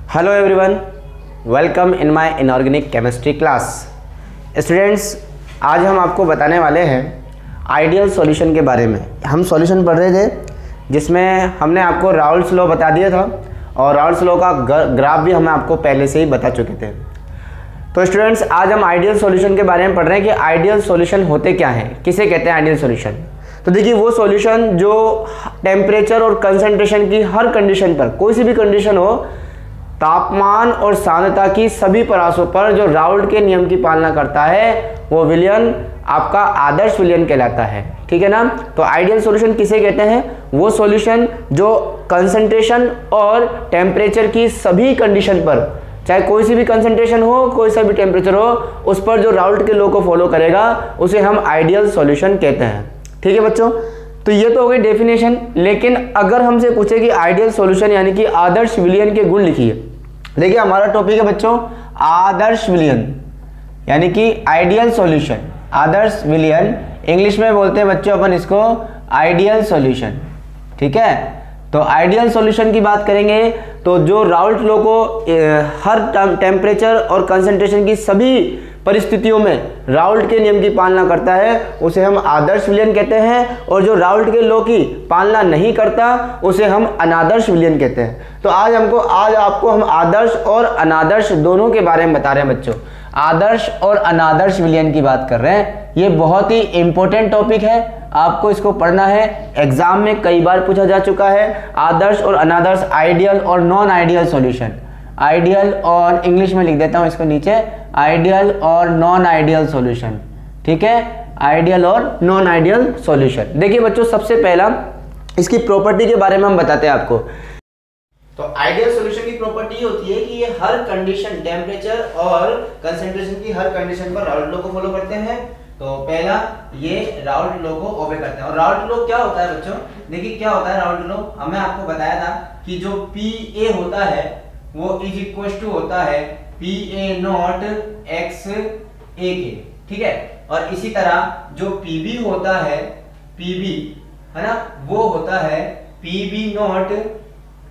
Hello everyone, welcome in my inorganic chemistry class. Students, आज हम आपको बताने वाले हैं आइडियल सॉल्यूशन के बारे में। हम सॉल्यूशन पढ़ रहे थे जिसमें हमने आपको राउल्ट्स लॉ बता दिया था और राउल्ट्स लॉ का ग्राफ भी हम आपको पहले से ही बता चुके थे। तो स्टूडेंट्स, आज हम आइडियल सॉल्यूशन के बारे में पढ़ रहे हैं कि आइडियल सॉल्यूशन होते क्या हैं, किसे कहते हैं आइडियल सॉल्यूशन। तो देखिए, वो सॉल्यूशन जो टेम्परेचर और कंसंट्रेशन की हर कंडीशन पर, कोई सी भी कंडीशन हो, तापमान और सांद्रता की सभी परासों पर जो राउल्ट के नियम की पालना करता है वो विलयन आपका आदर्श विलयन कहलाता है। ठीक है ना। तो आइडियल सॉल्यूशन किसे कहते हैं? वो सॉल्यूशन जो कंसंट्रेशन और टेम्परेचर की सभी कंडीशन पर, चाहे कोई सी भी कंसंट्रेशन हो, कोई सा भी टेम्परेचर हो, उस पर जो राउल्ट के लॉ को फॉलो करेगा उसे हम आइडियल सॉल्यूशन कहते हैं। ठीक है बच्चों, तो ये तो हो गई डेफिनेशन। लेकिन अगर हमसे पूछे कि आइडियल सॉल्यूशन यानी कि आदर्श विलयन के गुण लिखिए। देखिए, हमारा टॉपिक है बच्चों आदर्श विलयन यानी कि आइडियल सॉल्यूशन। आदर्श विलयन इंग्लिश में बोलते हैं बच्चों अपन इसको आइडियल सॉल्यूशन। ठीक है। तो आइडियल सॉल्यूशन की बात करेंगे तो जो राउल्ट लॉ को हर टेम्परेचर और कंसंट्रेशन की सभी परिस्थितियों में राउल्ट के नियम की पालना करता है उसे हम आदर्श विलयन कहते हैं, और जो राउल्ट के लॉ की पालना नहीं करता उसे हम अनादर्श विलयन कहते हैं। तो आज आपको हम आदर्श और अनादर्श दोनों के बारे में बता रहे हैं बच्चों। आदर्श और अनादर्श विलयन की बात कर रहे हैं। ये बहुत ही इंपॉर्टेंट टॉपिक है, आपको इसको पढ़ना है। एग्जाम में कई बार पूछा जा चुका है। आदर्श और अनादर्श, आइडियल और नॉन आइडियल सॉल्यूशन। आइडियल और इंग्लिश में लिख देता हूं इसको नीचे, आइडियल और नॉन आइडियल सॉल्यूशन। ठीक है, आइडियल और नॉन आइडियल सॉल्यूशन। देखिए बच्चों, सबसे पहला इसकी प्रॉपर्टी के बारे में हम बताते हैं आपको। तो आइडियल सॉल्यूशन की प्रॉपर्टी होती है कि ये हर कंडीशन, टेम्परेचर और कंसंट्रेशन की हर कंडीशन पर राउल्ट लॉ को फॉलो करते हैं। तो पहला, ये राउल्ट लॉ को ओबे करते हैं। और राउल्ट लॉ क्या होता है बच्चों? देखिए क्या होता है राउल्ट लॉ, हमें आपको बताया था कि जो पी ए होता है वो इज इक्वल टू होता है P A naught X A के। ठीक है। और इसी तरह जो पी बी होता है, पी बी है ना, वो होता है P B naught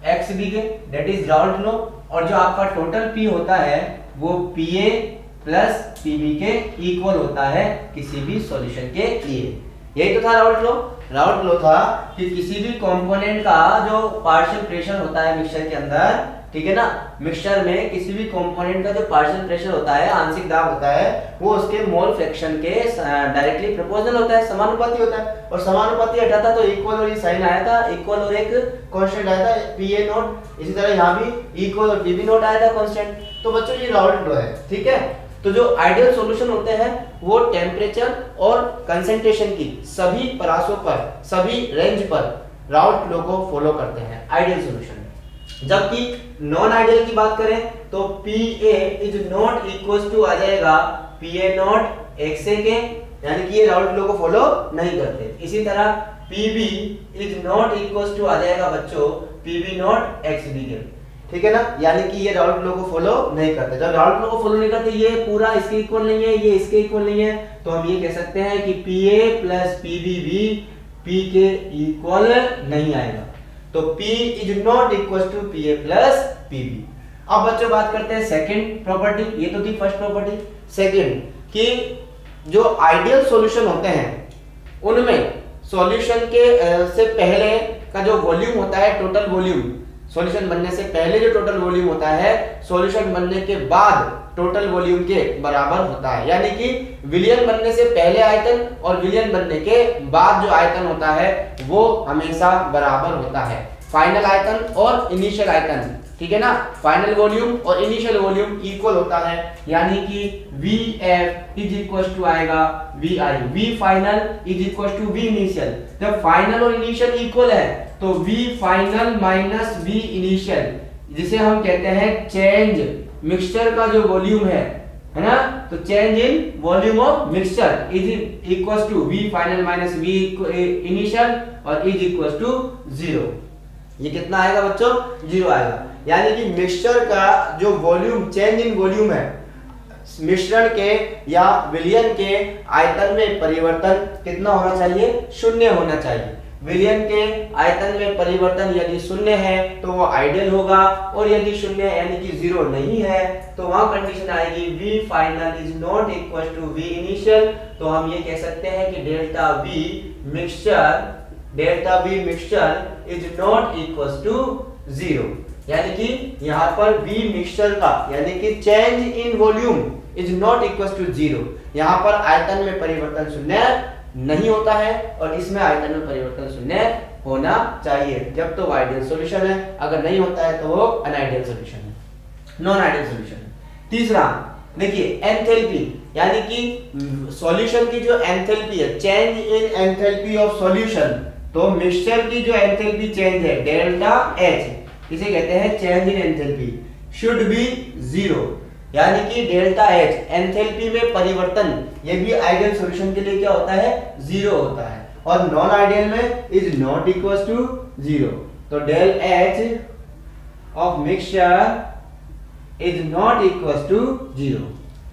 X B के, दैट इज राउल्ट लॉ। और जो आपका टोटल पी होता है वो P A plus P B के इक्वल होता है किसी भी सॉल्यूशन के लिए। यही तो था राउल्ट लॉ। राउल्ट लॉ था कि किसी भी कंपोनेंट का जो पार्शियल प्रेशर होता है मिक्सचर के अंदर, ठीक है ना, मिक्सचर में किसी भी कंपोनेंट का जो पार्शियल प्रेशर होता है, आंशिक दाब होता है, वो उसके मोल फ्रैक्शन के डायरेक्टली प्रोपोर्शनल होता है, समानुपाती होता है। और समानुपाती हटा था तो इक्वल और ये साइन आया था, इक्वल और एक कांस्टेंट आया था पी ए नॉट। इसी तरह यहाँ भी इक्वल और पी बी नॉट आया था कांस्टेंट। तो बच्चों ये राउल्ट लॉ है। ठीक है। तो जो आइडियल सॉल्यूशन होते हैं वो टेम्परेचर और कंसंट्रेशन की सभी परासों पर, सभी रेंज पर राउल्ट लॉ को फॉलो करते हैं, आइडियल सॉल्यूशन। जबकि नॉन आइडियल की बात करें तो P A is not equal to आ जाएगा P A naught X A के, यानी कि ये राउल्ट लॉ को फॉलो नहीं करते। इसी तरह P B is not equal to आ जाएगा बच्चों P B naught X B के। ठीक है ना, यानी कि ये राउल्ट लॉ को फॉलो नहीं करते। जब राउल्ट लॉ को फॉलो नहीं करते, ये पूरा इसके इक्वल नहीं है, ये इसके इक्वल नहीं है, तो हम ये कह सकते हैं कि P A plus P B भी पी के इक्वल नहीं आएगा। तो P is not equal to P A plus P B. अब बच्चों बात करते हैं सेकंड प्रॉपर्टी। ये तो थी फर्स्ट प्रॉपर्टी। सेकंड, कि जो आइडियल सॉल्यूशन होते हैं उनमें सॉल्यूशन के से पहले का जो वॉल्यूम होता है, टोटल वॉल्यूम, सॉल्यूशन बनने से पहले जो टोटल वॉल्यूम होता है सॉल्यूशन बनने के बाद टोटल वॉल्यूम के बराबर होता है। यानी कि विलयन बनने से पहले आयतन और विलयन बनने के बाद जो आयतन होता है वो हमेशा बराबर होता है। फाइनल आयतन और इनिशियल आयतन, ठीक है ना, फाइनल वॉल्यूम और इनिशियल वॉल्यूम इक्वल होता है। यानी कि V F is equal to आएगा V I, V final is equal to V initial. जब फाइनल और इनिशियल इक्वल है तो V final minus V initial, जिसे हम कहते हैं चेंज मिक्सचर का जो वॉल्यूम है ना, तो change in volume of mixture is equal to V final minus V initial और इज इक्वल टू 0। ये कितना आएगा बच्चों? 0 आएगा। यानी कि मिक्सचर का जो वॉल्यूम, चेंज इन वॉल्यूम है, मिश्रण के या विलयन के आयतन में परिवर्तन कितना होना चाहिए? 0 होना चाहिए। विलयन के आयतन में परिवर्तन यदि शून्य है तो वो आइडियल होगा, और यदि शून्य यानी कि जीरो नहीं है तो वहां कंडीशन आएगी V final is not equal to V initial. तो हम ये कह सकते हैं कि delta V mixture is not equal to zero, यानी कि यहाँ पर V मिक्सचर का यानी कि change in volume is not equal to zero. यहाँ पर आयतन में परिवर्तन शून्य नहीं होता है और इसमें आयतन में परिवर्तन शून्य होना चाहिए, जब तो आइडियल सॉल्यूशन है, अगर नहीं होता है तो वो अनआइडियल सॉल्यूशन है, नॉन आइडियल सॉल्यूशन है। तीसरा देखिए एंथैल्पी, यानी कि सॉल्यूशन की जो एंथैल्पी है, change in enthalpy of solution, तो मिक्सचर की जो एंथैल्पी चेंज है डेल्टा H, इसे कहते हैं change in enthalpy, should be zero, यानी कि डेल्टा H एंथैल्पी में परिवर्तन ये भी आइडियल सॉल्यूशन के लिए क्या होता है, जीरो होता है, और नॉन आइडियल में is not equal to zero. तो del H of mixture is not equal to zero,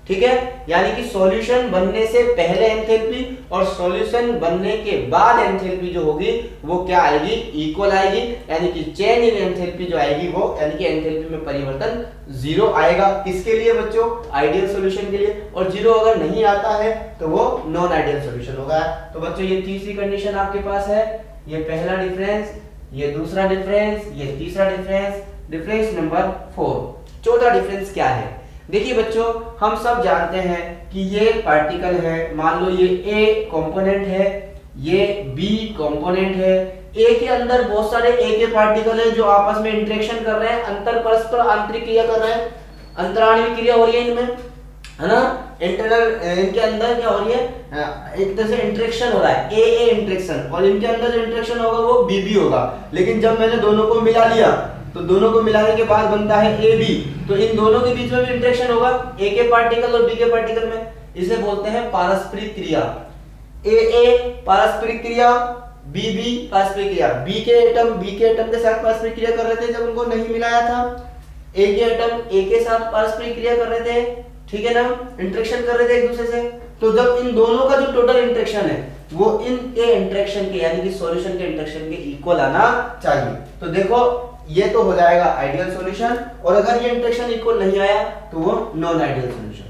ठीक है। यानी कि सॉल्यूशन बनने से पहले एंथैल्पी और सॉल्यूशन बनने के बाद एंथैल्पी जो होगी वो क्या आएगी, इक्वल आएगी, यानी कि चेंज इन एंथैल्पी जो आएगी वो यानी कि एंथैल्पी में परिवर्तन जीरो आएगा। किसके लिए बच्चों, आइडियल सॉल्यूशन के लिए, और जीरो अगर नहीं आता है तो वो नॉन आइडियल सॉल्यूशन होगा। तो बच्चों ये तीसरी कंडीशन आपके पास है, ये पहला डिफरेंस, ये दूसरा डिफरेंस, ये तीसरा डिफरेंस, डिफरेंस नंबर 4। चौथा डिफरेंस क्या है, देखिए बच्चों हम सब जानते हैं कि ये पार्टिकल है, मान लो ये A कंपोनेंट है, ये B कंपोनेंट है, A के अंदर बहुत सारे A के पार्टिकल है जो आपस में इंटरेक्शन कर रहे हैं, अंतर परस्पर आंतरिक क्रिया कर रहे हैं, अंतराणविक क्रिया हो रही है इनमें, है ना, इंटरनल इनके अंदर क्या हो रही है, एक तरह से इंटरेक्शन हो रहा है, A इंटरेक्शन, और इनके अंदर जो इंटरेक्शन होगा वो B होगा। लेकिन जब मैंने दोनों को मिला लिया तो दोनों को मिलाने के बाद बनता है AB, तो इन दोनों के बीच में भी इंटरेक्शन होगा A के पार्टिकल और B के पार्टिकल में, इसे बोलते हैं पारस्परिक क्रिया। AA पारस्परिक क्रिया, BB पारस्परिक क्रिया, B के एटम के साथ पारस्परिक क्रिया कर रहे थे जब उनको नहीं मिलाया था, A के एटम A के साथ पारस्परिक क्रिया कर रहे थे, ठीक है ना, इंटरेक्शन कर रहे थे एक दूसरे से। तो जब इन दोनों का जो टोटल इंटरेक्शन है वो इन A इंटरेक्शन के यानी कि सॉल्यूशन के इंटरेक्शन के इक्वल आना चाहिए। तो देखो ये तो हो जाएगा आइडियल सॉल्यूशन, और अगर ये इंटरेक्शन इक्वल नहीं आया तो वो नॉन आइडियल सॉल्यूशन।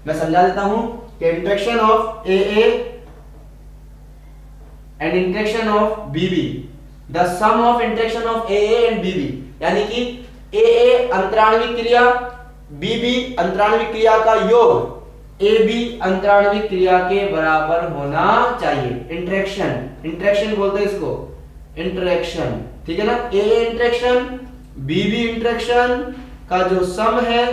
मैं समझा देता हूं कि interaction of AA and interaction of BB, the sum of interaction of AA and BB, यानी कि AA अंतराणविक क्रिया, BB अंतराणविक क्रिया का योग AB अंतराणविक क्रिया के बराबर होना चाहिए। इंटरेक्शन बोलते हैं इसको, इंटरेक्शन, ठीक है ना, A इंटरेक्शन BB इंटरेक्शन का जो सम है,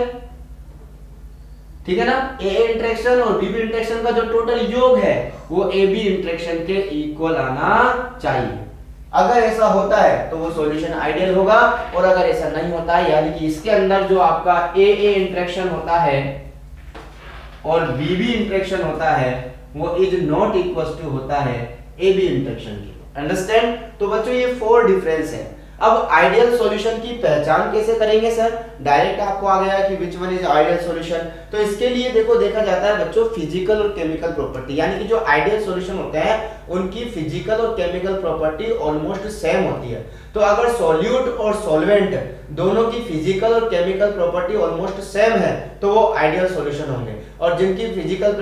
ठीक है ना, A इंटरेक्शन और BB इंटरेक्शन का जो टोटल योग है वो AB इंटरेक्शन के इक्वल आना चाहिए। अगर ऐसा होता है तो वो सॉल्यूशन आइडियल होगा, और अगर ऐसा नहीं होता है यानी कि इसके अंदर जो आपका AA इंटरेक्शन होता है और BB इंटरेक्शन होता है वो इज नॉट इक्वल टू होता है AB इंटरेक्शन की। अंडरस्टैंड? तो बच्चों ये 4 डिफरेंस है। अब आइडियल सॉल्यूशन की पहचान कैसे करेंगे सर? डायरेक्ट आपको आ गया कि which one is ideal solution. तो इसके लिए देखा जाता है बच्चों फिजिकल और केमिकल प्रॉपर्टी, यानी कि जो आइडियल सॉल्यूशन होते हैं उनकी फिजिकल और केमिकल प्रॉपर्टी ऑलमोस्ट सेम होती है। तो अगर सॉल्यूट और सॉल्वेंट दोनों की फिजिकल और केमिकल प्रॉपर्टी ऑलमोस्ट सेम है तो वो आइडियल सॉल्यूशन होंगे, और जिनकी फिजिकल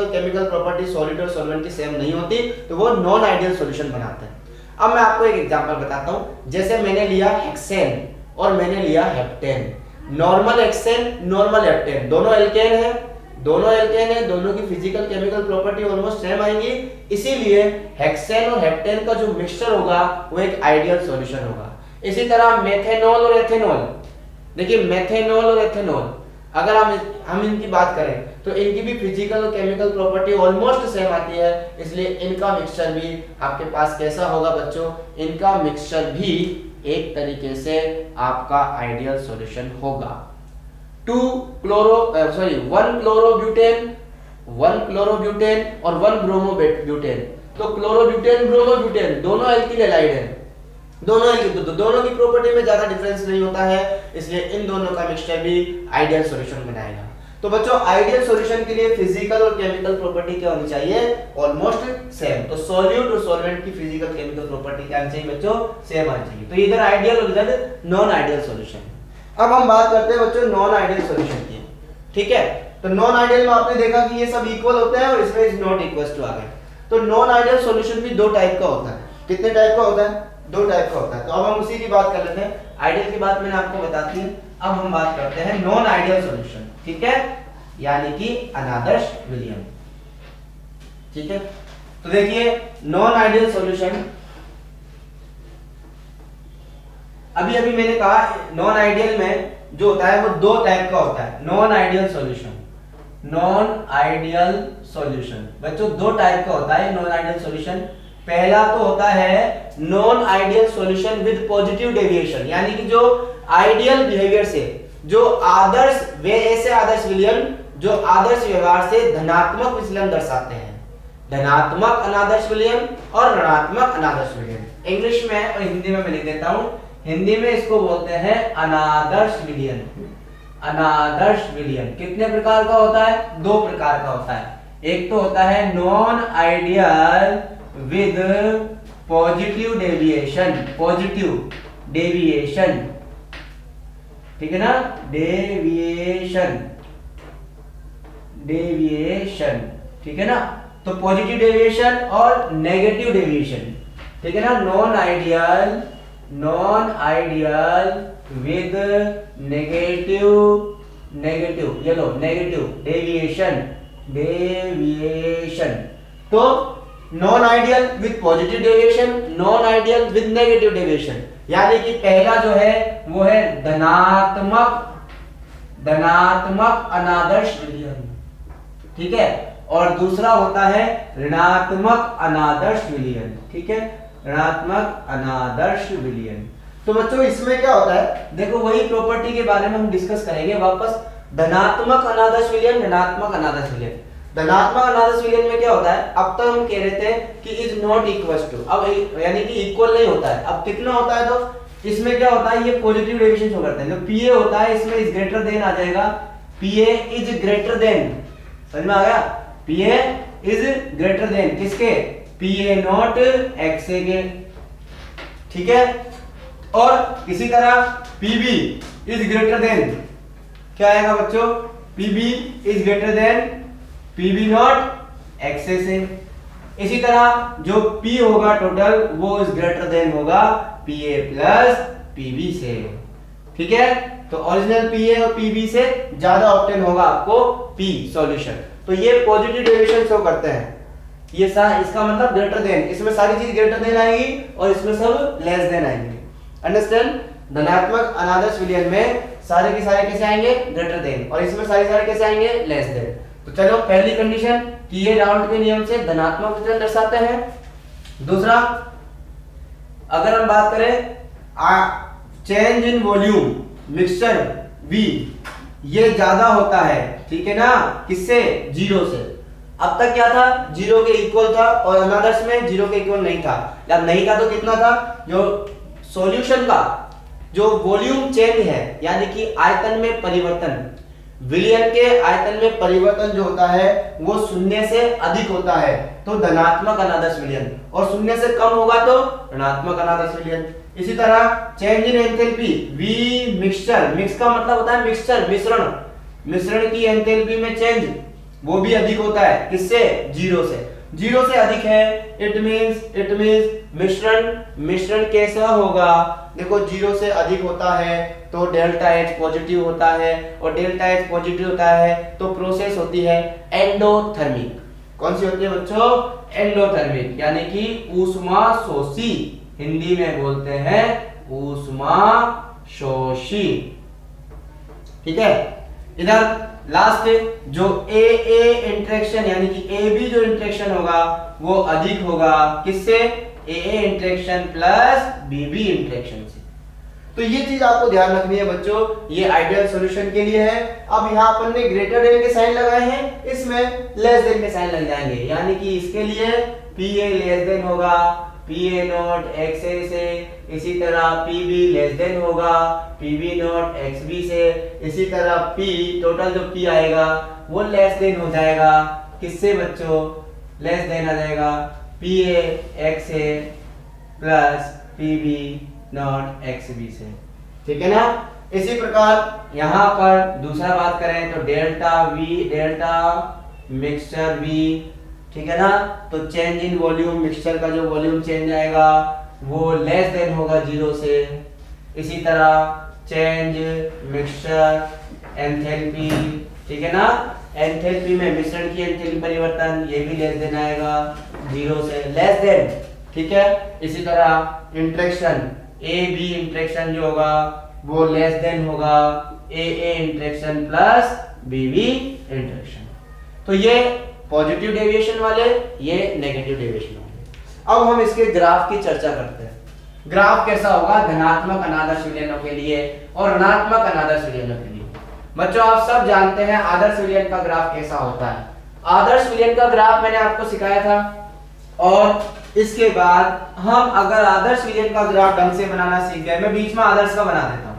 केमिकल प्रॉपर्टी सॉलिड और सॉल्वेंट की सेम नहीं होती तो वो नॉन आइडियल सॉल्यूशन बनाते हैं। अब मैं आपको एक एग्जांपल बताता हूं, जैसे मैंने लिया हेक्सेन और मैंने लिया heptane. Normal hexane, normal heptane, दोनों एल्केन है, दोनों की physical chemical property almost same आएंगी, इसीलिए हेक्सेन और हेप्टेन का जो मिक्सचर होगा वो एक आइडियल सॉल्यूशन होगा। इसी तरह मेथेनॉल और एथेनॉल, देखिए मेथेनॉल और एथेनॉल अगर हम इनकी बात करें तो इनकी भी फिजिकल और केमिकल प्रॉपर्टी ऑलमोस्ट सेम आती है, इसलिए इनका मिक्सचर भी आपके पास कैसा होगा बच्चों? इनका मिक्सचर भी एक तरीके से आपका आइडियल सॉल्यूशन होगा। 1 क्लोरोब्यूटेन और 1 ब्रोमोब्यूटेन। तो क्लोरोब्यूटेन ब्रोमोब्यूटेन दोनों एल्किल हैलाइड हैं, दोनों की प्रॉपर्टी में ज्यादा डिफरेंस नहीं होता है, इसलिए इन दोनों का मिक्सचर भी आइडियल सॉल्यूशन बनाएगा। तो बच्चों आइडियल सॉल्यूशन के लिए फिजिकल और केमिकल प्रॉपर्टी क्या होनी चाहिए, ऑलमोस्ट सेम। तो सॉल्यूट और सॉल्वेंट की फिजिकल केमिकल प्रॉपर्टी क्या आनी चाहिए बच्चों, सेम आनी चाहिए। तो इधर आइडियल और इधर नॉन आइडियल सॉल्यूशन। अब हम बात करते हैं बच्चों नॉन आइडियल सॉल्यूशन की, ठीक है। तो नॉन आइडियल में आपने देखा कि ये सब इक्वल होते हैं और इसमें इज नॉट इक्वल टू आ गए। तो नॉन आइडियल सॉल्यूशन भी दो टाइप का होता है। कितने टाइप का होता है, दो टाइप का होता है। तो अब हम उसी की बात कर लेते हैं। आइडियल की बात मैंने आपको बता दी, अब हम बात करते हैं नॉन आइडियल सॉल्यूशन, ठीक है, यानी कि अनादर्श विलयन, ठीक है। तो देखिए नॉन आइडियल सॉल्यूशन, अभी अभी मैंने कहा नॉन आइडियल में जो होता है वो दो टाइप का होता है। Non ideal solution, non ideal solution बच्चों दो टाइप का होता है नॉन आइडियल सॉल्यूशन। पहला तो होता है non ideal solution with positive deviation, यानी कि जो आइडियल बिहेवियर से, जो आदर्श वे ऐसे आदर्श विलयन जो आदर्श व्यवहार से धनात्मक विचलन दर्शाते हैं, धनात्मक अनादर्श विलयन और ऋणात्मक अनादर्श विलयन। इंग्लिश में और हिंदी में मैं लिख देता हूं। हिंदी में इसको बोलते हैं अनादर्श विलयन। अनादर्श विलयन कितने प्रकार का होता है, दो प्रकार का होता है। एक तो होता है non ideal with positive deviation, positive deviation, ठीक है ना, डेविएशन, डेविएशन, ठीक है ना। तो पॉजिटिव डेविएशन और नेगेटिव डेविएशन, ठीक है ना। Non ideal, non ideal with negative, negative, ये लो नेगेटिव डेविएशन, डेविएशन। तो non ideal with positive deviation, non ideal with negative deviation, यानी कि पहला जो है वो है धनात्मक, धनात्मक अनादर्श विलयन, ठीक है, और दूसरा होता है ऋणात्मक अनादर्श विलयन, ठीक है, ऋणात्मक अनादर्श विलयन। तो बच्चों इसमें क्या होता है, देखो वही प्रॉपर्टी के बारे में हम डिस्कस करेंगे वापस। धनात्मक अनादर्श विलयन, ऋणात्मक अनादर्श विलयन। धनात्मक अनादर्श विलयन में क्या होता है, अब तक हम कह रहे थे कि इज नॉट इक्वल टू, अब यानी कि इक्वल नहीं होता है। अब कितना होता है, तो इसमें क्या होता है, ये पॉजिटिव डेविएशन शो करते हैं। जो पीए होता है इसमें इज ग्रेटर देन आ जाएगा, पीए इज ग्रेटर देन, समझ में आ गया, पीए इज ग्रेटर देन किसके, पीए नॉट एक्सए के, ठीक है। और इसी तरह पीबी इज ग्रेटर देन, क्या आएगा बच्चों, PB is greater than PB naught XA से। इसी तरह जो पी होगा टोटल वो इज ग्रेटर देन होगा पीए प्लस पीबी से, ठीक है। तो ओरिजिनल पीए और पीबी से ज्यादा ऑब्टेन होगा आपको पी सॉल्यूशन। तो ये पॉजिटिव डेविएशन शो करते हैं, ये इसका मतलब ग्रेटर देन, इसमें सारी चीज ग्रेटर देन आएगी और इसमें सब लेस देन आएंगे, अंडरस्टैंड। धनात्मक अनादर्श विलयन में सारे के सारे कैसे आएंगे, ग्रेटर देन, और इसमें सारे सारे कैसे आएंगे, लेस देन। तो चलो पहली कंडीशन कि ये राउंड के नियम से धनात्मक विचलन दर्शाते हैं। दूसरा, अगर हम बात करें change in volume mixture V, ये ज्यादा होता है, ठीक है ना, किससे, जीरो से। अब तक क्या था, जीरो के इक्वल था, और अनादर्श में जीरो के इक्वल नहीं था। जब नहीं था तो कितना था, जो सॉल्यूशन का जो वॉल्यूम चेंज है, यानी कि आयतन में परिवर्तन, विलयन के आयतन में परिवर्तन जो होता है वो शून्य से अधिक होता है तो धनात्मक अनादर्श विलयन, और शून्य से कम होगा तो ऋणात्मक अनादर्श विलयन। इसी तरह change in enthalpy V mixture, mix का मतलब होता है मिक्सचर, मिश्रण, मिश्रण की एंथैल्पी में चेंज वो भी अधिक होता है, किससे, जीरो से। जीरो से अधिक है, इट मींस मिश्रण कैसा होगा, देखो जीरो से अधिक होता है तो डेल्टा H पॉजिटिव होता है, और डेल्टा H पॉजिटिव होता है तो प्रोसेस होती है एंडोथर्मिक। कौन सी होती है बच्चों, एंडोथर्मिक, यानी कि ऊष्मा शोषी, हिंदी में बोलते हैं ऊष्मा शोषी, ठीक है। इधर लास्ट जो AA इंटरेक्शन यानी कि AB जो इंटरेक्शन होगा वो अधिक होगा, किससे, AA interaction plus BB interaction से। तो ये चीज आपको ध्यान रखनी है बच्चों, ये आइडियल सॉल्यूशन के लिए है। अब यहाँ अपन ने ग्रेटर देन के साइन लगाए हैं, इसमें लेस देन के साइन लग जाएंगे, यानी कि इसके लिए PA लेस देन होगा, P A naught X A से, इसी तरह पी बी लेस देन होगा P B naught X B से, इसी तरह पी टोटल जो पी आएगा वो लेस देन हो जाएगा किससे बच्चों, लेस देन आ जाएगा P A X A plus P B naught X B से, ठीक है ना। इसी प्रकार यहाँ पर दूसरा बात करें तो delta V delta mixture V, ठीक है ना। तो चेंज इन वॉल्यूम, मिक्सचर का जो वॉल्यूम चेंज आएगा वो लेस देन होगा 0 से। इसी तरह चेंज मिक्सचर एंथैल्पी, ठीक है ना, एंथैल्पी में मिश्रण की एंथैल्पी परिवर्तन ये भी लेस देन आएगा 0 से, लेस देन, ठीक है। इसी तरह इंटरेक्शन ए बी इंटरेक्शन जो होगा वो लेस देन होगा A A interaction plus B B interaction. तो ये पॉजिटिव डेविएशन वाले, ये नेगेटिव डेविएशन वाले। अब हम इसके ग्राफ की चर्चा करते हैं। ग्राफ कैसा होगा धनात्मक अनादर्श विलयनों के लिए और ऋणात्मक अनादर्श विलयनों के लिए। बच्चों आप सब जानते हैं आदर्श विलयन का ग्राफ कैसा होता है। आदर्श विलयन का ग्राफ मैंने आपको सिखाया था, और इसके बाद हम अगर आदर्श विलयन का ग्राफ ढंग से बनाना सीख गए, मैं बीच में आदर्श का बना देता हूँ।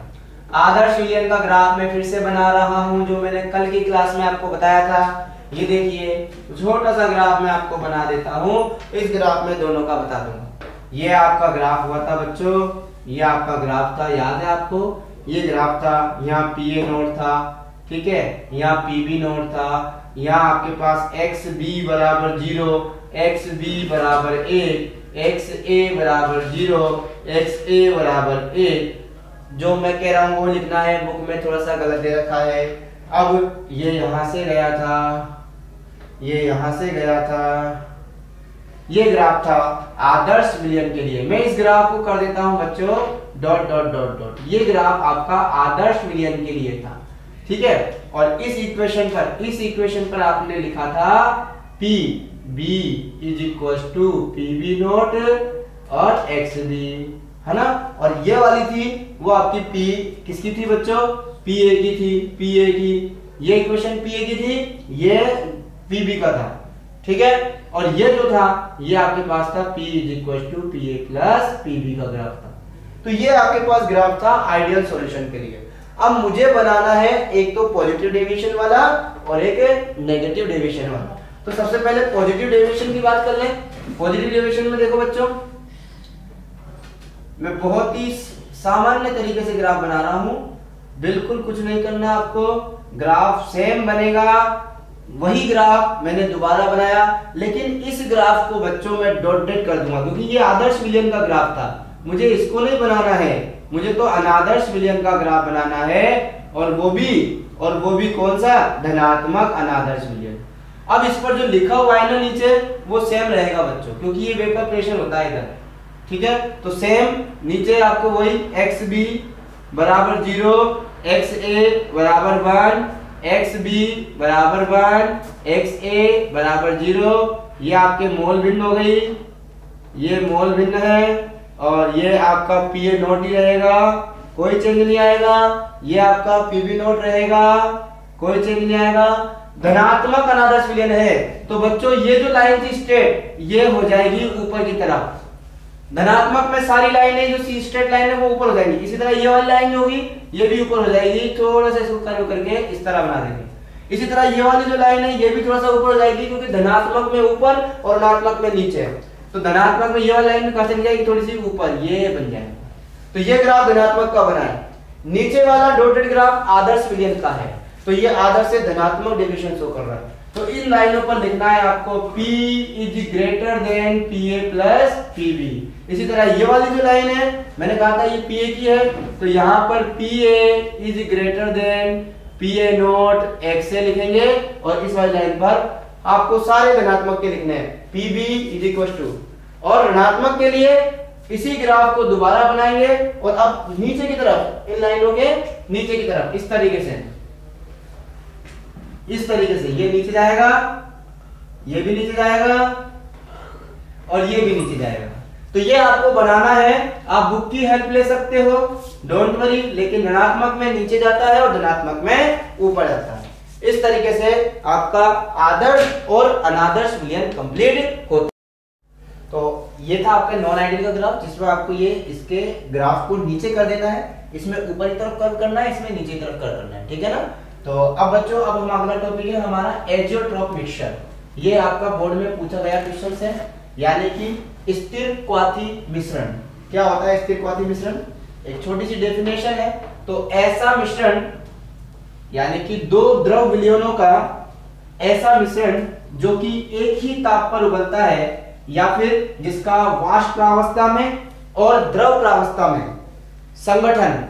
आदर्श विलयन का ग्राफ मैं फिर से बना रहा हूँ जो मैंने कल की क्लास में आपको बताया था। ये देखिए छोटा सा ग्राफ मैं आपको बना देता हूँ, इस ग्राफ में दोनों का बता दूंगा। ये आपका ग्राफ हुआ था बच्चों, ये आपका ग्राफ था, याद है आपको, ये ग्राफ था, यहाँ पी ए नोड था, ठीक है, यहाँ पी बी नोड था, यहाँ आपके पास एक्स बी बराबर 0, एक्स बी बराबर 1, एक्स ए बराबर 0, एक्स ए बराबर 1। जो मैं कह रहा हूँ वो लिखना है, बुक में थोड़ा सा गलत दे रखा है। अब ये यहाँ से गया था, ये यहाँ से गया था, ये ग्राफ था आदर्श विलयन के लिए। मैं इस ग्राफ को कर देता हूँ बच्चों डॉट डॉट डॉट डॉट। ये ग्राफ आपका आदर्श विलयन के लिए था, ठीक है। और इस इक्वेशन पर आपने लिखा था P B is equal to P B naught और एक्स बी, है ना। और ये वाली थी वो आपकी P किसकी थी बच्चों, पी ए की थी, पी ए की, ये इक्वेशन पी ए की थी, ये पी बी का था, ठीक है। और ये जो था ये आपके पास था P is equal to P A plus P B का ग्राफ था। तो ये आपके पास ग्राफ था आइडियल सॉल्यूशन के लिए। अब मुझे बनाना है एक तो पॉजिटिव डेविएशन वाला और एक नेगेटिव डेविएशन वाला। तो सबसे पहले पॉजिटिव डेविएशन की बात कर लें। पॉजिटिव डेविएशन में देखो बच्चों, मैं बहुत ही सामान्य तरीके से ग्राफ बना रहा हूं, बिल्कुल कुछ नहीं करना आपको, ग्राफ सेम बनेगा, वही ग्राफ मैंने दोबारा बनाया, लेकिन इस ग्राफ को बच्चों में डॉट डेट कर दूंगा क्योंकि ये आदर्श विलयन का ग्राफ था, मुझे इसको नहीं बनाना है, मुझे तो अनादर्श विलयन का ग्राफ बनाना है, और वो भी कौन सा, धनात्मक अनादर्श विलयन। अब इस पर जो लिखा हुआ है ना नीचे वो सेम रहेगा बच्चों, क्योंकि ये वेपर प्रेशर होता है इधर, ठीक है। तो सेम नीचे आपको वही एक्स बी बराबर 0, एक्स ए बराबर 1, एक्स बी बराबर 1, एक्स ए बराबर 0, ये आपके मोल भिन्न हो गई, ये मोल भिन्न है, और ये आपका पी ए नोट ही रहेगा, कोई चेंज नहीं आएगा, ये आपका पी बी नोट रहेगा, कोई चेंज नहीं आएगा। धनात्मक अनादर्श विलयन है तो बच्चों ये जो लाइन थी स्ट्रेट, ये हो जाएगी ऊपर की तरफ। धनात्मक में सारी लाइनें जो सी स्ट्रेट लाइन है वो ऊपर हो जाएंगी, इसी तरह ये वाली लाइन होगी ये भी ऊपर हो जाएगी, थोड़ा सा इसको कर्व करके इस तरह बना देंगे। इसी तरह ये वाली जो लाइन है ये भी थोड़ा सा ऊपर हो जाएगी, क्योंकि धनात्मक में ऊपर और ऋणात्मक में नीचे है, तो धनात्मक में ये वाली लाइन कहां चली जाएगी, थोड़ी सी ऊपर, ये बन जाएगा। तो ये ग्राफ धनात्मक का बना है। नीचे वाला डॉटेड ग्राफ आदर्श विलयन का है, तो ये आदर्श से धनात्मक डेविएशन शो कर रहा है। तो इन लाइनों पर लिखना है आपको P is greater then PA plus PB। इसी तरह ये वाली जो लाइन है मैंने कहा था ये PA की है, तो यहाँ पर PA is greater then PA note XA लिखेंगे, और इस वाली लाइन पर आपको सारे धनात्मक के लिखने हैं, PB इज इक्वल टू, और ऋणात्मक के लिए इसी ग्राफ को दोबारा बनाएंगे, और अब नीचे की तरफ इन लाइनों के नीचे की तरफ इस तरीके से ये नीचे जाएगा, ये भी नीचे जाएगा, और ये भी नीचे जाएगा। तो ये आपको बनाना है, आप बुक की हेल्प ले सकते हो, डोंट वरी, लेकिन ऋणात्मक में नीचे जाता है और धनात्मक में ऊपर जाता है। इस तरीके से आपका आदर्श और अनादर्श विलयन कंप्लीट होता है। तो ये था आपका नॉन आइडियल का ग्राफ, जिसमें आपको ये इसके ग्राफ को नीचे कर देना है, इसमें ऊपर की तरफ कर्व करना है, इसमें नीचे की तरफ कर्व करना है, ठीक है ना। तो अब बच्चों अब हम अगला टॉपिक है हमारा एजियोट्रॉप मिक्सचर। ये आपका बोर्ड में पूछा गया क्वेश्चन है, यानी कि स्थिर क्वाथी मिश्रण। क्या होता है स्थिर क्वाथी मिश्रण? एक छोटी सी डेफिनेशन है। तो ऐसा मिश्रण यानी कि दो द्रव विलयनों का ऐसा मिश्रण जो कि एक ही ताप पर उबलता है या फिर जिसका वाष्प प्रावस्था में और द्रव प्रावस्था में संगठन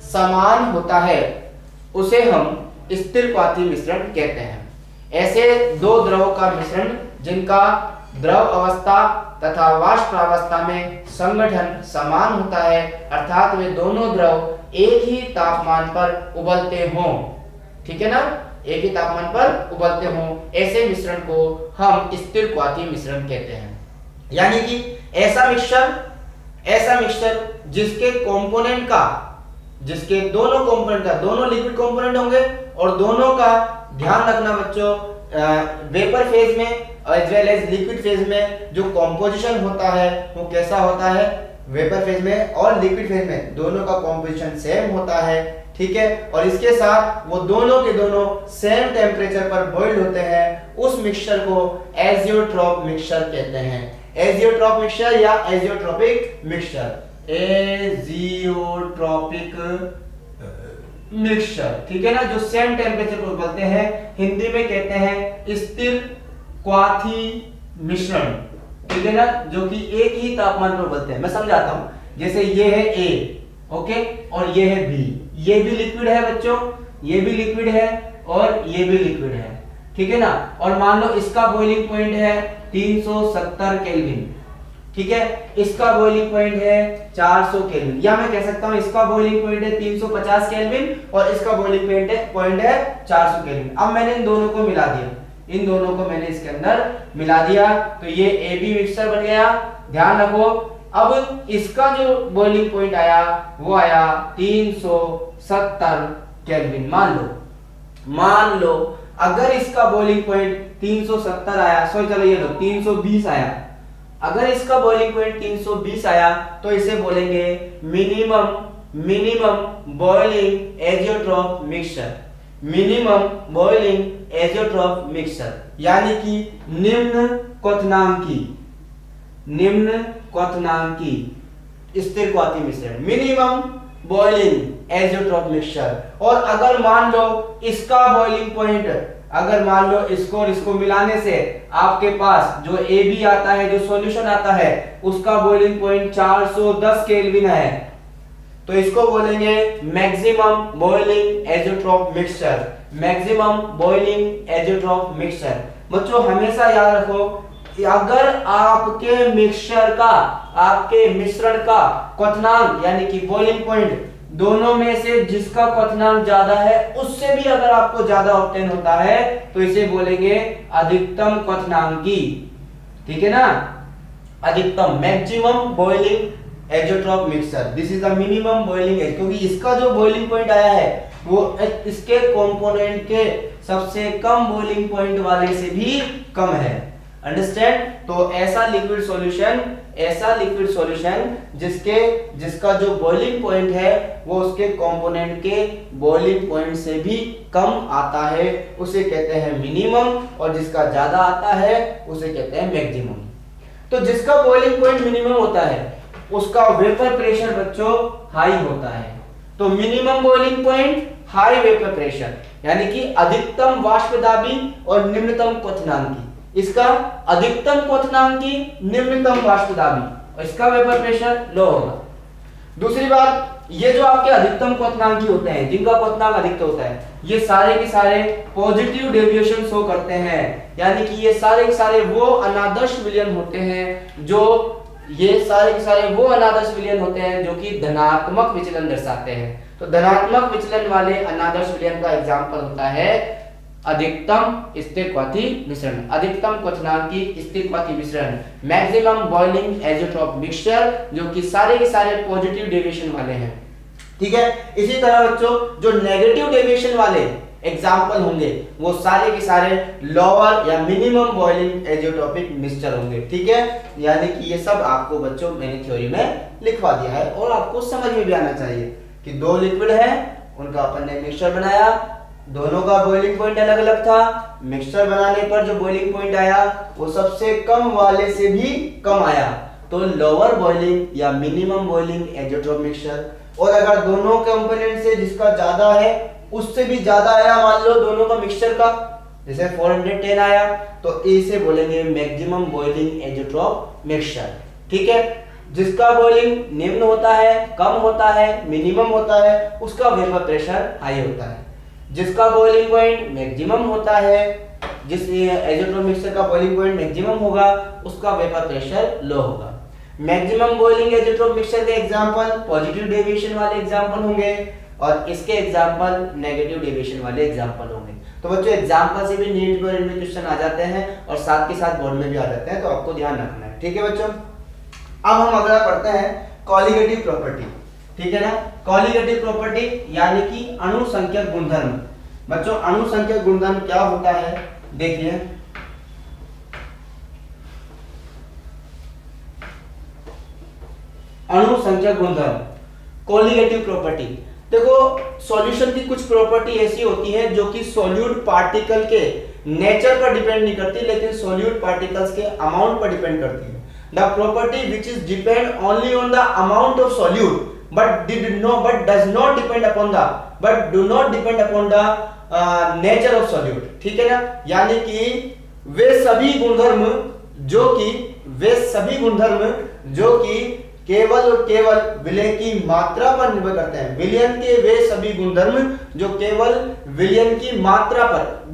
समान होता है, उसे हम स्थिर क्वाथी मिश्रण कहते हैं। ऐसे दो द्रवों का मिश्रण जिनका द्रव अवस्था तथा वाष्प प्रावस्था में संगठन समान होता है, अर्थात वे दोनों द्रव एक ही तापमान पर उबलते हों, ठीक है ना, एक ही तापमान पर उबलते हों, ऐसे मिश्रण को हम स्थिर क्वाथी मिश्रण कहते हैं। यानी कि ऐसा मिक्सचर जिसके कंपोनेंट का, जिसके दोनों कंपोनेंट का, दोनों लिक्विड कंपोनेंट होंगे और दोनों का ध्यान रखना बच्चों, वेपर फेज में as well as liquid phase में जो कॉम्पोजिशन होता है वो कैसा होता है, वेपर फेज में और लिक्विड फेज में दोनों का कॉम्पोजिशन सेम होता है, ठीक है। और इसके साथ वो दोनों के दोनों सेम टेम्परेचर पर बॉइल्ड होते हैं, उस मिक्सचर को एजियोट्रॉप मिक्सचर कहते हैं। एजियोट्रॉप मिक्सचर या एजियोट्रॉपिक मिक्सचर, एजियोट्रॉपिक मिक्सचर, ठीक है ना, जो सेम टेम्परेचर पर उबलते हैं, हिंदी में कहते हैं स्थिर क्वाथी मिश्रण, ठीक है ना, जो कि एक ही तापमान पर उबलते हैं। मैं समझाता हूं, जैसे ये है ए, ओके, और ये है बी, ये भी लिक्विड है बच्चों, ये भी लिक्विड है और ये भी लिक्विड है, ठीक है ना। और मान लो इसका बॉइलिंग पॉइंट है 370 केल्विन, ठीक है, इसका बॉइलिंग पॉइंट है 400 केल्विन, या मैं कह सकता हूं इसका बॉइलिंग पॉइंट है 350 केल्विन और इसका बॉइलिंग पॉइंट है 400 केल्विन। अब मैंने इन दोनों को मिला दिया, इन दोनों को मैंने इसके अंदर मिला दिया, तो ये ए बी मिक्सचर बन गया। ध्यान रखो, अब इसका जो बॉइलिंग पॉइंट आया वो आया 370 केल्विन। मान लो अगर इसका बॉइलिंग पॉइंट 370 आया, सॉरी चलो ये लो 320 आया, अगर इसका बॉइलिंग पॉइंट 320 आया तो इसे बोलेंगे minimum boiling azeotrope mixture, minimum boiling azeotrope mixture, यानी कि निम्न क्वथनांकी स्थिर क्वाथी मिश्रण, मिनिमम बॉइलिंग एजियोट्रॉप मिक्सचर। और अगर मान लो इसका बॉइलिंग पॉइंट, अगर मान लो इसको और इसको मिलाने से आपके पास जो ए बी आता है, जो सॉल्यूशन आता है, उसका बॉइलिंग पॉइंट 410 केल्विन है, तो इसको बोलेंगे maximum boiling azeotrope mixture, maximum boiling azeotrope mixture. बच्चों हमेशा याद रखो कि अगर आपके मिक्सचर का, आपके मिश्रण का क्वथनांक यानी कि बॉइलिंग पॉइंट दोनों में से जिसका क्वथनांक ज्यादा है, उससे भी अगर आपको ज्यादा ऑब्टेन होता है तो इसे बोलेंगे अधिकतम क्वथनांकी, ठीक है ना, अधिकतम maximum boiling azeotrope mixture, this is the minimum boiling age, क्योंकि इसका जो बॉइलिंग पॉइंट आया है वो इसके कंपोनेंट के सबसे कम बॉइलिंग पॉइंट वाले से भी कम है, अंडरस्टैंड। तो ऐसा लिक्विड सॉल्यूशन जिसका जो बॉइलिंग पॉइंट है वो उसके कंपोनेंट के बॉइलिंग पॉइंट से भी कम आता है, उसे कहते हैं मिनिमम, और जिसका ज्यादा आता है उसे कहते हैं मैक्सिमम। तो जिसका बॉइलिंग पॉइंट मिनिमम होता है उसका वेपर प्रेशर बच्चों हाई होता है। तो minimum boiling point, high vapour pressure, यानी कि अधिकतम वाष्पदाबी और निम्नतम क्वथनांकी। इसका अधिकतम क्वथनांकी, निम्नतम वाष्पदाबी, और इसका वेपर प्रेशर लो होगा। दूसरी बात, ये जो आपके अधिकतम क्वथनांकी होते हैं, जिनका क्वथनांक अधिक होता है, ये सारे के सारे पॉजिटिव डेविएशन शो करते हैं, यानी कि ये सारे के सारे वो अनादर्श विलयन होते हैं जो कि धनात्मक विचलन दर्शाते हैं। तो धनात्मक विचलन वाले अनादर्श विलयन का एग्जांपल होता है अधिकतम स्थिर क्वाथी मिश्रण, अधिकतम क्वथनांकी स्थिर क्वाथी मिश्रण, मैक्सिमम बॉइलिंग एजियोट्रॉप मिक्सचर, जो कि सारे के सारे पॉजिटिव डेविएशन वाले हैं, ठीक है। इसी तरह बच्चों जो नेगेटिव डेविएशन वाले एग्जाम्पल होंगे वो सारे के सारे लोअर या मिनिमम बॉइलिंग एजेटोपिक मिक्सचर होंगे। ठीक है, यानी कि ये सब आपको बच्चों मैंने थ्योरी में लिखवा दिया है और आपको समझ में भी आना चाहिए कि दो लिक्विड है, उनका अपन ने मिक्सचर बनाया, दोनों का बॉइलिंग पॉइंट अलग अलग था। मिक्सचर बनाने पर जो बॉइलिंग पॉइंट आया वो सबसे कम वाले से भी कम आया, तो लोअर बॉइलिंग या मिनिमम बॉइलिंग एजेटोप मिक्सचर। और अगर दोनों कंपोनेंट से जिसका ज्यादा है उससे भी ज्यादा आया, मान लो दोनों का मिक्सचर का जैसे 410 आया, तो इसे बोलेंगे मैक्सिमम बॉइलिंग एजेट्रोप मिक्सचर। ठीक है, जिसका बॉइलिंग निम्न होता है, कम होता है, मिनिमम होता है, उसका वेपर प्रेशर हाई होता है। जिसका बॉइलिंग पॉइंट मैक्सिमम होता है, जिस एजेट्रोप मिक्सचर का बॉइलिंग पॉइंट मैक्सिमम होगा, उसका वेपर प्रेशर लो होगा। मैक्सिमम बॉइलिंग एजेट्रोप मिक्सचर के एग्जांपल पॉजिटिव डेविएशन वाले एग्जांपल होंगे और इसके एग्जांपल नेगेटिव डेविएशन वाले एग्जांपल होंगे। तो बच्चों एग्जांपल से भी नीट बोर्ड में क्वेश्चन आ जाते हैं और साथ के साथ बोर्ड में भी आ जाते हैं, तो आपको ध्यान रखना है। ठीक है बच्चों, अब हम अगला पढ़ते हैं कॉलिगेटिव प्रॉपर्टी। ठीक है ना, कॉलिगेटिव प्रॉपर्टी यानी कि अणुसंख्यक गुणधर्म। बच्चों अणुसंख्यक गुणधर्म क्या होता है देखिए, अणुसंख्यक गुणधर्म कॉलिगेटिव प्रॉपर्टी। देखो सॉल्यूशन की कुछ प्रॉपर्टी ऐसी होती है जो कि सॉल्यूट पार्टिकल के नेचर पर डिपेंड नहीं करती, लेकिन सॉल्यूट पार्टिकल्स के अमाउंट पर डिपेंड करती है। The property which is depend only on the amount of solute but does not depend upon the nature of solute. ठीक है ना, यानी कि वे सभी गुणधर्म जो कि केवल और केवल विलय की मात्रा पर निर्भर करते हैं। विलयन के वे सभी गुणधर्म जो केवल विलयन की मात्रा पर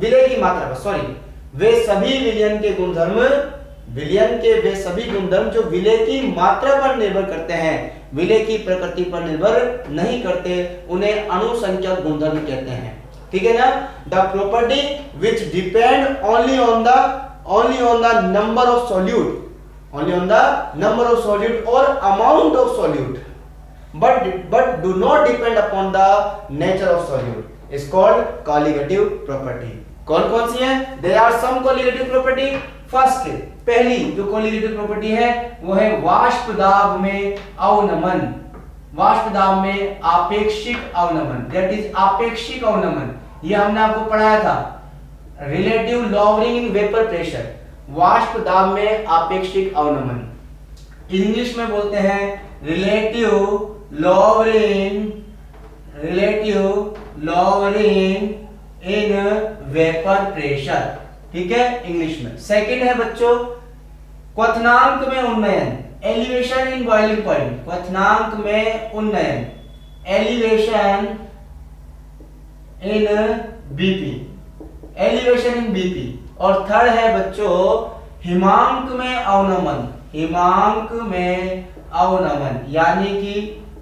वे सभी विलयन के वे सभी गुणधर्म जो विलय की मात्रा पर निर्भर करते हैं, विलय की प्रकृति पर निर्भर नहीं करते, उन्हें अणुसंख्यक गुणधर्म कहते हैं। ठीक है ना, the property which depend only on the number of solute or amount of solute but do not depend upon the nature of solute is called colligative property। कौन कौन सी है? there are some colligative property। First पहली जो colligative property है वो है वाष्प दाब में अवनमन, वाष्प दाब में आपेक्षिक अवनमन, दैट इज आपेक्षिक अवनमन। ये हमने आपको पढ़ाया था, relative lowering in vapour pressure, वाष्प दाब में आपेक्षिक अवनमन। इंग्लिश में बोलते हैं relative lowering in vapour pressure. ठीक है, इंग्लिश में। सेकंड है बच्चों क्वथनांक में उन्नयन, एलिवेशन इन बॉइलिंग पॉइंट, क्वथनांक में उन्नयन, एलिवेशन इन बीपी। और थर्ड है बच्चों हिमांक में अवनमन,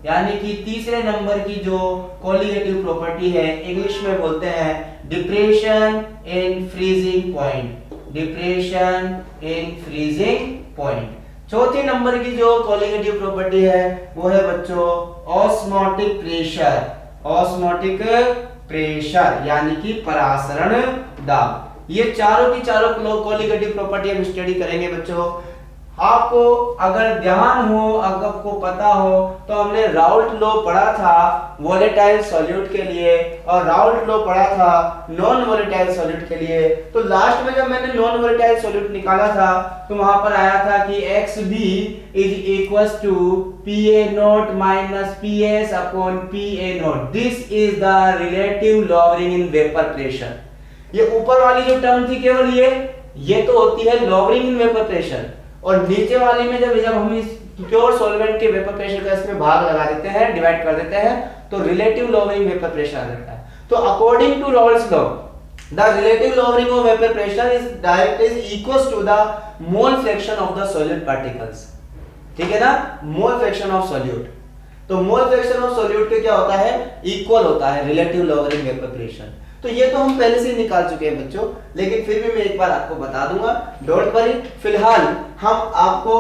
यानी कि तीसरे नंबर की जो कॉलिगेटिव प्रॉपर्टी है इंग्लिश में बोलते हैं डिप्रेशन इन फ्रीजिंग पॉइंट। चौथी नंबर की जो कॉलिगेटिव प्रॉपर्टी है वो है बच्चों ऑस्मोटिक प्रेशर यानी कि परासरण दाब। ये चारों की चारों कॉलिगेटिव प्रॉपर्टी हम स्टडी करेंगे बच्चों। आपको अगर ध्यान हो, अगर आपको पता हो तो हमने राउल्ट लॉ पढ़ा था वोलेटाइल सॉल्यूट के लिए और राउल्ट लॉ पढ़ा था नॉन वोलेटाइल सॉल्यूट के लिए। तो लास्ट में जब मैंने नॉन वोलेटाइल सॉल्यूट निकाला था तो वहां पर आया था कि XB is equals to PA0 minus PS upon PA0। This is the relative lowering in vapour pressure. ये ऊपर वाली जो टर्म थी केवल ये तो होती है लॉवरिंग इन वेपर प्रेशर, और नीचे वाली में जब हम इस प्योर सॉल्वेंट के वेपर प्रेशर का इसमें भाग लगा देते हैं, डिवाइड कर देते हैं, तो रिलेटिव लॉवरिंग वेपर प्रेशर आ जाता है। तो according to Raoult's law the relative lowering of vapour pressure is equals to the mole fraction of the solid particles. ठीक है ना, मोल फ्रैक्शन ऑफ सॉल्यूट। तो मोल फ्रैक्शन ऑफ सॉल्यूट के क्या होता है? इक्वल होता है रिलेटिव लॉवरिंग वेपर प्रेशर। तो ये तो हम पहले से ही निकाल चुके हैं बच्चों, लेकिन फिर भी मैं एक बार आपको बता दूंगा, डोंट वरी। फिलहाल हम आपको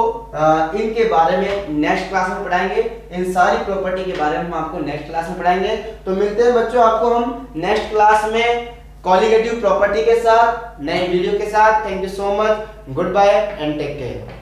इनके बारे में नेक्स्ट क्लास में पढ़ाएंगे, इन सारी प्रॉपर्टी के बारे में हम आपको नेक्स्ट क्लास में पढ़ाएंगे। तो मिलते हैं बच्चों आपको हम नेक्स्ट क्लास में कॉलिगेटिव प्रॉपर्टी के साथ, नए वीडियो के साथ। Thank you so much, goodbye and take care.